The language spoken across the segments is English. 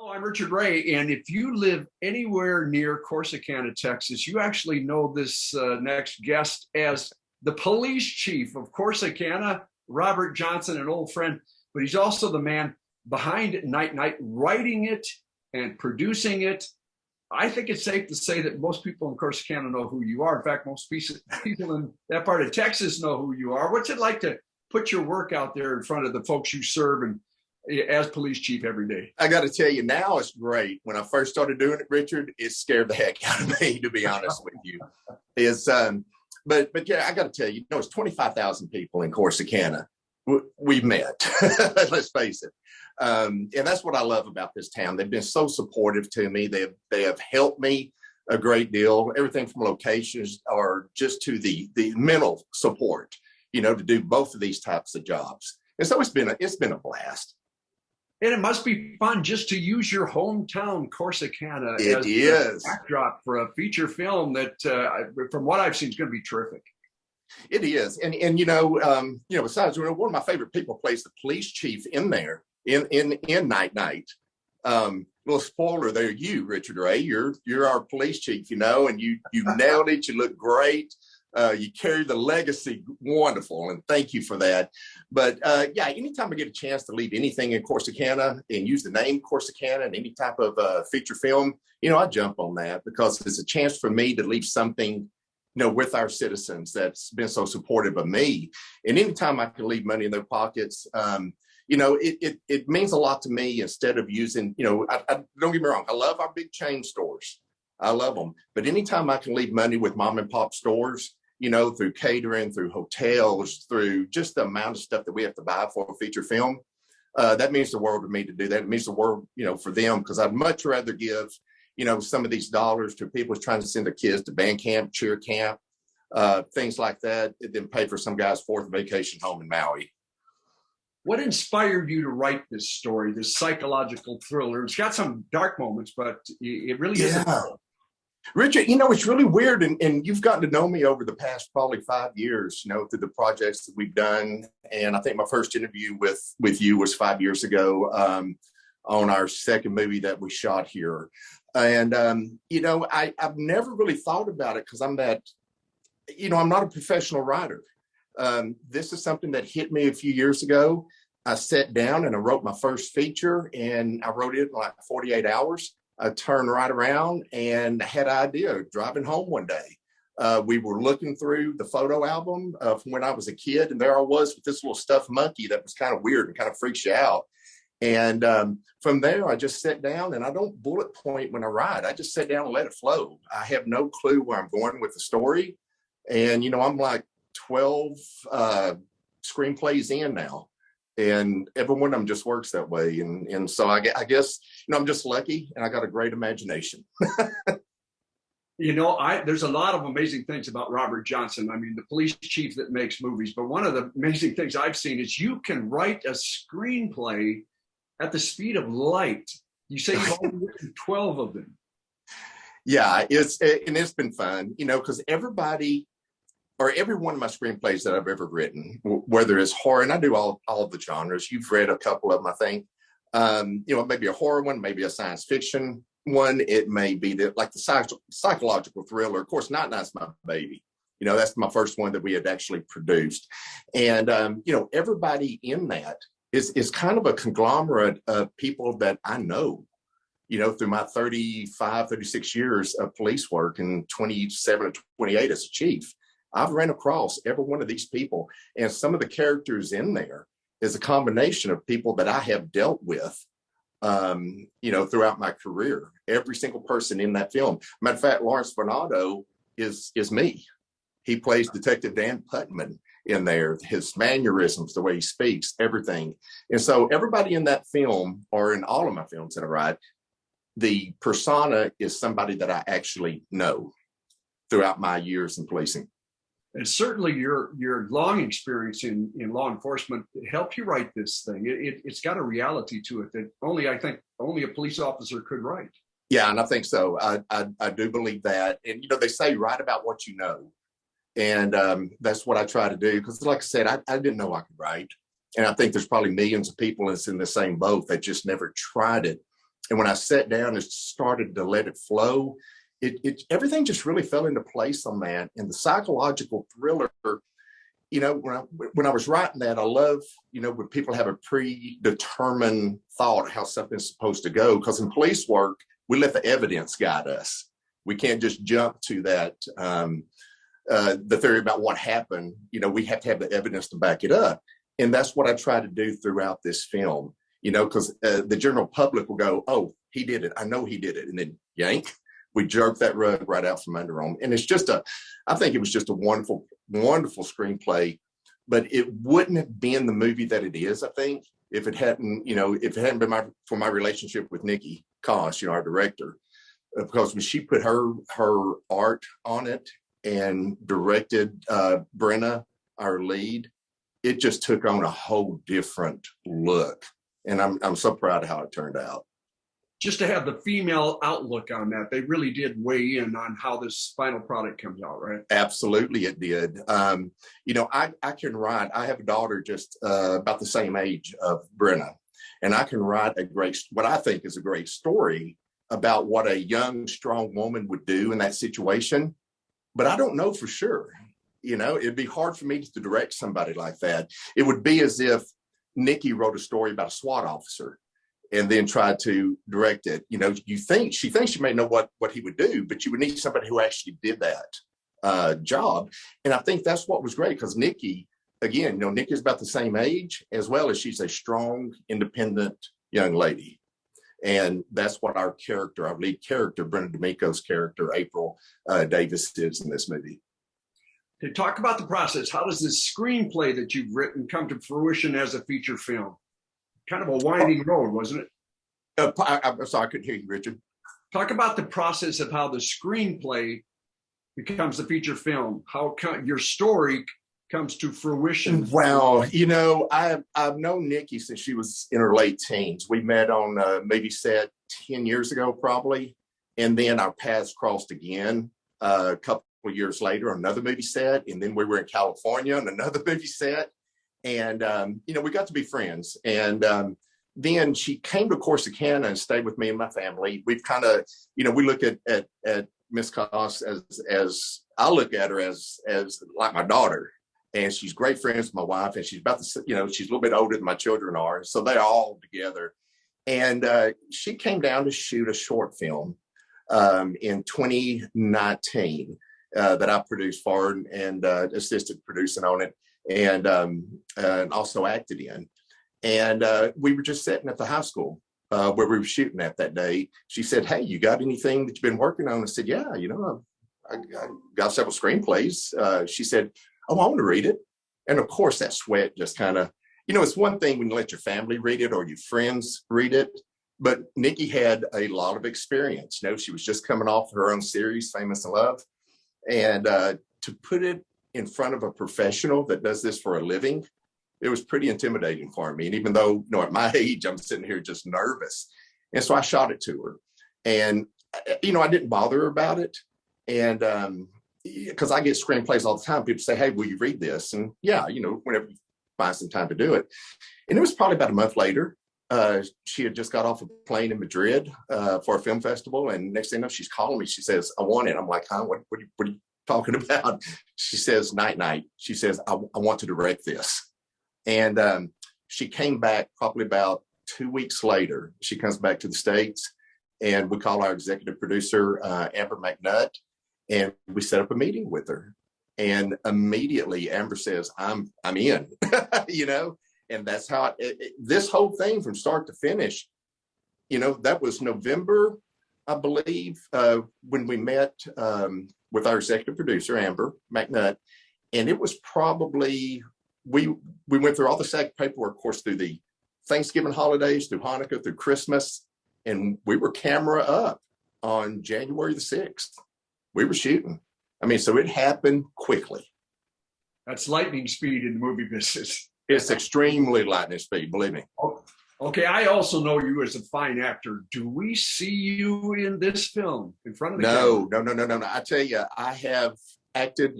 Oh, I'm Richard Ray, and if you live anywhere near Corsicana, Texas, you actually know this next guest as the police chief of Corsicana, Robert Johnson, an old friend, but he's also the man behind Night Night, writing it and producing it. I think it's safe to say that most people in Corsicana know who you are. In fact, most people in that part of Texas know who you are. What's it like to put your work out there in front of the folks you serve and as police chief every day? I got to tell you, now it's great. When I first started doing it, Richard, it scared the heck out of me, to be honest with you. But yeah, I got to tell you, it's 25,000 people in Corsicana. We've met, let's face it. And that's what I love about this town. They've been so supportive to me. They have helped me a great deal, everything from locations or just to the mental support, to do both of these types of jobs. And so it's been a blast. And it must be fun just to use your hometown, Corsicana, as a backdrop for a feature film that, from what I've seen, is going to be terrific. It is, and besides, one of my favorite people plays the police chief in there in Night Night. Little spoiler there, Richard Ray, you're our police chief, and you nailed it. You look great. You carry the legacy wonderful, and thank you for that. But anytime I get a chance to leave anything in Corsicana and use the name Corsicana in any type of feature film, I jump on that because it's a chance for me to leave something, with our citizens that's been so supportive of me. And anytime I can leave money in their pockets, it means a lot to me instead of using, I don't get me wrong, I love our big chain stores. I love them. But anytime I can leave money with mom and pop stores, through catering, through hotels, through just the amount of stuff that we have to buy for a feature film, that means the world to me to do that. It means the world, for them, because I'd much rather give, some of these dollars to people who's trying to send their kids to band camp, cheer camp, things like that, than pay for some guy's fourth vacation home in Maui. What inspired you to write this story, this psychological thriller? It's got some dark moments, but it really is. Richard, it's really weird, and you've gotten to know me over the past probably 5 years, through the projects that we've done. And I think my first interview with you was 5 years ago on our second movie that we shot here. And, I've never really thought about it because I'm not a professional writer. This is something that hit me a few years ago. I sat down and I wrote my first feature, and I wrote it in like 48 hours. I turned right around and had an idea driving home one day. We were looking through the photo album from when I was a kid, and there I was with this little stuffed monkey that was kind of weird and kind of freaks you out. And from there, I just sat down, and I don't bullet point when I write. I just sit down and let it flow. I have no clue where I'm going with the story. And, I'm like 12 screenplays in now. And every one of them just works that way. And so I guess, I'm just lucky, and I got a great imagination. There's a lot of amazing things about Robert Johnson. I mean, the police chief that makes movies. But one of the amazing things I've seen is you can write a screenplay at the speed of light. You say you've only written 12 of them. Yeah, it's been fun, because every one of my screenplays that I've ever written, whether it's horror, and I do all of the genres. You've read a couple of them, I think. Maybe a horror one, maybe a science fiction one. It may be the psychological thriller. Of course, Night Night's my baby. That's my first one that we had actually produced. And, everybody in that is kind of a conglomerate of people that I know, through my 36 years of police work and 27 to 28 as a chief. I've ran across every one of these people, and some of the characters in there is a combination of people that I have dealt with, throughout my career. Every single person in that film. Matter of fact, Lawrence Fernando is me. He plays Detective Dan Putman in there. His mannerisms, the way he speaks, everything. And so everybody in that film, or in all of my films that I write, the persona is somebody that I actually know throughout my years in policing. And certainly your long experience in law enforcement helped you write this thing. It's got a reality to it that only a police officer could write. Yeah, and I think so. I do believe that. And, they say write about what you know. And that's what I try to do. Because like I said, I didn't know I could write. And I think there's probably millions of people that's in the same boat that just never tried it. And when I sat down and started to let it flow, everything just really fell into place on that. And the psychological thriller, when I was writing that, I love, when people have a predetermined thought how something's supposed to go. Because in police work, we let the evidence guide us. We can't just jump to that, the theory about what happened. We have to have the evidence to back it up. And that's what I try to do throughout this film, because the general public will go, oh, he did it. I know he did it. And then yank, we jerk that rug right out from under them. And it's I think it was just a wonderful, wonderful screenplay, but it wouldn't have been the movie that it is, I think, if it hadn't been for my relationship with Niki Caro, our director, because when she put her art on it and directed Brenna, our lead, it just took on a whole different look. And I'm so proud of how it turned out. Just to have the female outlook on that, they really did weigh in on how this final product comes out, right? Absolutely, it did. I can write. I have a daughter just about the same age of Brenna, and I can write what I think is a great story about what a young, strong woman would do in that situation. But I don't know for sure. It'd be hard for me to direct somebody like that. It would be as if Niki wrote a story about a SWAT officer and then tried to direct it. She thinks she may know what he would do, but you would need somebody who actually did that job. And I think that's what was great, because Niki, again, Niki's about the same age, as well as she's a strong, independent young lady. And that's what our lead character, Brenna D'Amico's character, April Davis, is in this movie. To talk about the process, how does this screenplay that you've written come to fruition as a feature film? Kind of a winding road, wasn't it? I'm sorry, I couldn't hear you, Richard. Talk about the process of how the screenplay becomes a feature film, how your story comes to fruition. Well, I've known Niki since she was in her late teens. We met on a movie set 10 years ago, probably. And then our paths crossed again a couple of years later on another movie set. And then we were in California on another movie set. And, we got to be friends. And then she came to Corsicana and stayed with me and my family. We've kind of, we look at Miss Koss as I look at her as like my daughter. And she's great friends with my wife. And she's she's a little bit older than my children are. So they're all together. And she came down to shoot a short film in 2019 that I produced for her and assisted producing on it. And also acted in. And we were just sitting at the high school where we were shooting at that day. She said, "Hey, you got anything that you've been working on?" I said, "Yeah, I got several screenplays." She said, "Oh, I want to read it." And of course, that sweat just kind of, it's one thing when you let your family read it or your friends read it. But Niki had a lot of experience. She was just coming off her own series, Famous in Love. And to put it in front of a professional that does this for a living, it was pretty intimidating for me. And even though, at my age, I'm sitting here just nervous. And so I shot it to her. And, I didn't bother her about it. And because I get screenplays all the time, people say, "Hey, will you read this?" And yeah, whenever you find some time to do it. And it was probably about a month later. She had just got off a plane in Madrid for a film festival. And next thing you know, she's calling me. She says, "I want it." I'm like, "Huh? What are you talking about?" She says, night. She says, I want to direct this. And she came back probably about 2 weeks later. She comes back to the States, and we call our executive producer, Amber McNutt, and we set up a meeting with her. And immediately Amber says, I'm in, and that's how this whole thing from start to finish, that was November, I believe, when we met with our executive producer, Amber McNutt. And it was probably, we went through all the SAG paperwork, of course, through the Thanksgiving holidays, through Hanukkah, through Christmas. And we were camera up on January the 6th. We were shooting. So it happened quickly. That's lightning speed in the movie business. It's extremely lightning speed, believe me. Okay, I also know you as a fine actor. Do we see you in this film in front of the camera? No. I tell you, I have acted,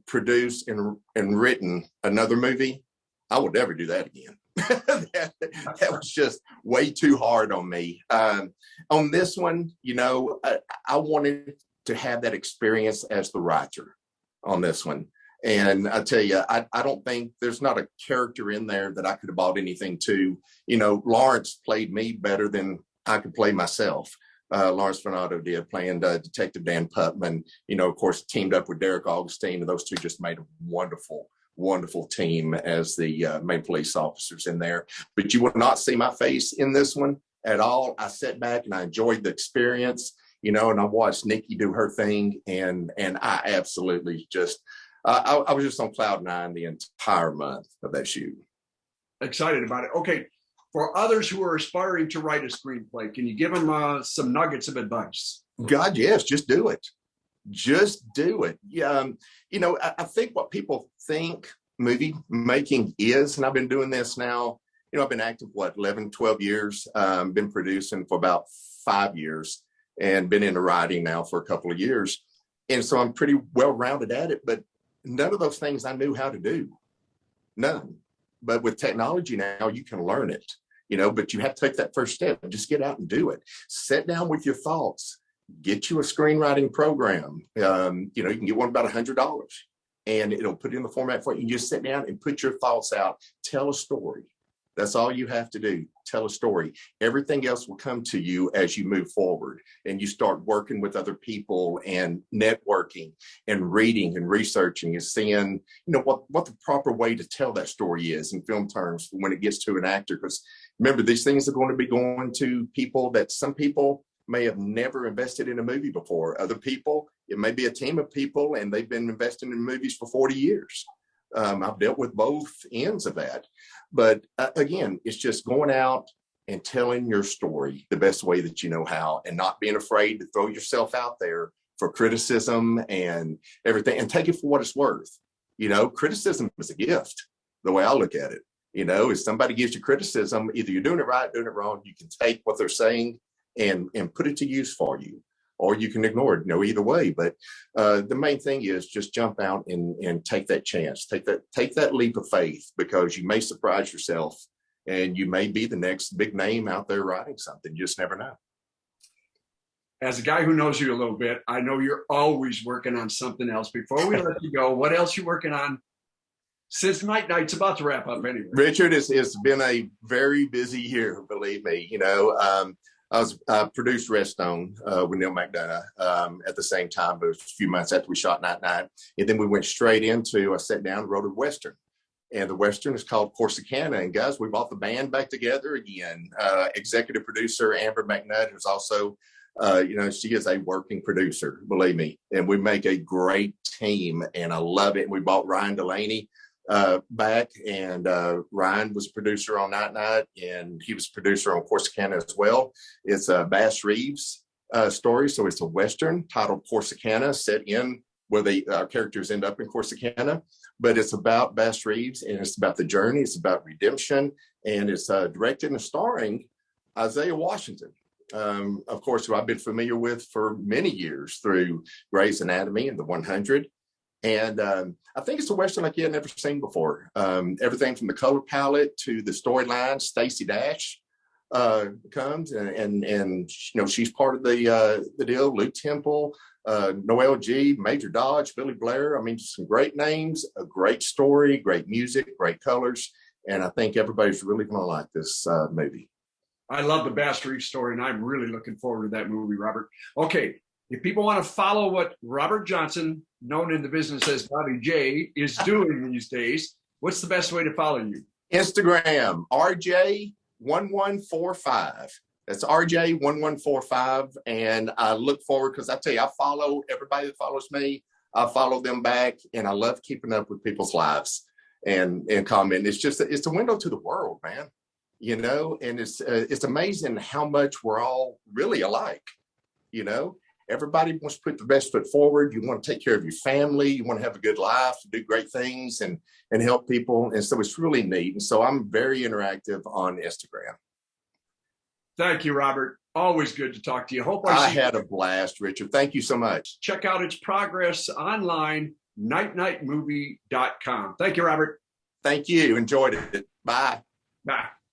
produced, and written another movie. I will never do that again. that was just way too hard on me. On this one, I wanted to have that experience as the writer on this one. And I tell you, I don't think there's not a character in there that I could have bought anything to. Lawrence played me better than I could play myself. Lawrence Fernando did, playing Detective Dan Putman, of course, teamed up with Derek Augustine, and those two just made a wonderful, wonderful team as the main police officers in there. But you will not see my face in this one at all. I sat back and I enjoyed the experience, and I watched Niki do her thing, and I absolutely just, I was just on cloud nine the entire month of that shoot. Excited about it. Okay. For others who are aspiring to write a screenplay, can you give them some nuggets of advice? God, yes, just do it. Just do it. Yeah, I think what people think movie making is, and I've been doing this now, I've been active, 11, 12 years, been producing for about 5 years, and been into writing now for a couple of years. And so I'm pretty well-rounded at it, but none of those things I knew how to do. None. But with technology now, you can learn it, but you have to take that first step and just get out and do it. Sit down with your thoughts, get you a screenwriting program. You can get one about $100 and it'll put it in the format for you. You just sit down and put your thoughts out, tell a story. That's all you have to do. Tell a story. Everything else will come to you as you move forward and you start working with other people and networking and reading and researching and seeing, what the proper way to tell that story is in film terms when it gets to an actor. Because remember, these things are going to be going to people that some people may have never invested in a movie before. Other people, it may be a team of people and they've been investing in movies for 40 years. I've dealt with both ends of that. But again, it's just going out and telling your story the best way that you know how, and not being afraid to throw yourself out there for criticism and everything, and take it for what it's worth. Criticism is a gift, the way I look at it. If somebody gives you criticism, either you're doing it right, doing it wrong, you can take what they're saying and put it to use for you, or you can ignore it, either way. But the main thing is just jump out and take that chance, take that leap of faith, because you may surprise yourself and you may be the next big name out there writing something. You just never know. As a guy who knows you a little bit, I know you're always working on something else. Before we let you go, what else you working on? Since Night Night's about to wrap up anyway. Richard, it's been a very busy year, believe me. I produced Redstone with Neil McDonough at the same time, but it was a few months after we shot Night Night. And then we went straight into, I sat down and wrote a Western. And the Western is called Corsicana. And guys, we brought the band back together again. Executive producer Amber McNutt, who's also, she is a working producer, believe me. And we make a great team, and I love it. And we brought Ryan Delaney back, and Ryan was a producer on Night Night, and he was a producer on Corsicana as well. It's a Bass Reeves story, so it's a Western titled Corsicana, set in where our characters end up in Corsicana, but it's about Bass Reeves, and it's about the journey, it's about redemption, and it's directed and starring Isaiah Washington, of course, who I've been familiar with for many years through Grey's Anatomy and The 100. And I think it's a Western like you had never seen before. Everything from the color palette to the storyline. Stacey Dash comes, and she's part of the deal. Lou Temple, Noel G, Major Dodge, Billy Blair. I mean, some great names, a great story, great music, great colors, and I think everybody's really going to like this movie. I love the Bass Reeves story, and I'm really looking forward to that movie, Robert. Okay. If people want to follow what Robert Johnson, known in the business as Bobby J, is doing these days, what's the best way to follow you? Instagram, RJ1145. That's RJ1145. And I look forward, because I tell you, I follow everybody that follows me. I follow them back, and I love keeping up with people's lives and comment. It's a window to the world, man. And it's amazing how much we're all really alike. Everybody wants to put the best foot forward. You want to take care of your family. You want to have a good life, do great things, and help people. And so it's really neat. And so I'm very interactive on Instagram. Thank you, Robert. Always good to talk to you. I had a blast, Richard. Thank you so much. Check out its progress online, nightnightmovie.com. Thank you, Robert. Thank you. Enjoyed it. Bye. Bye.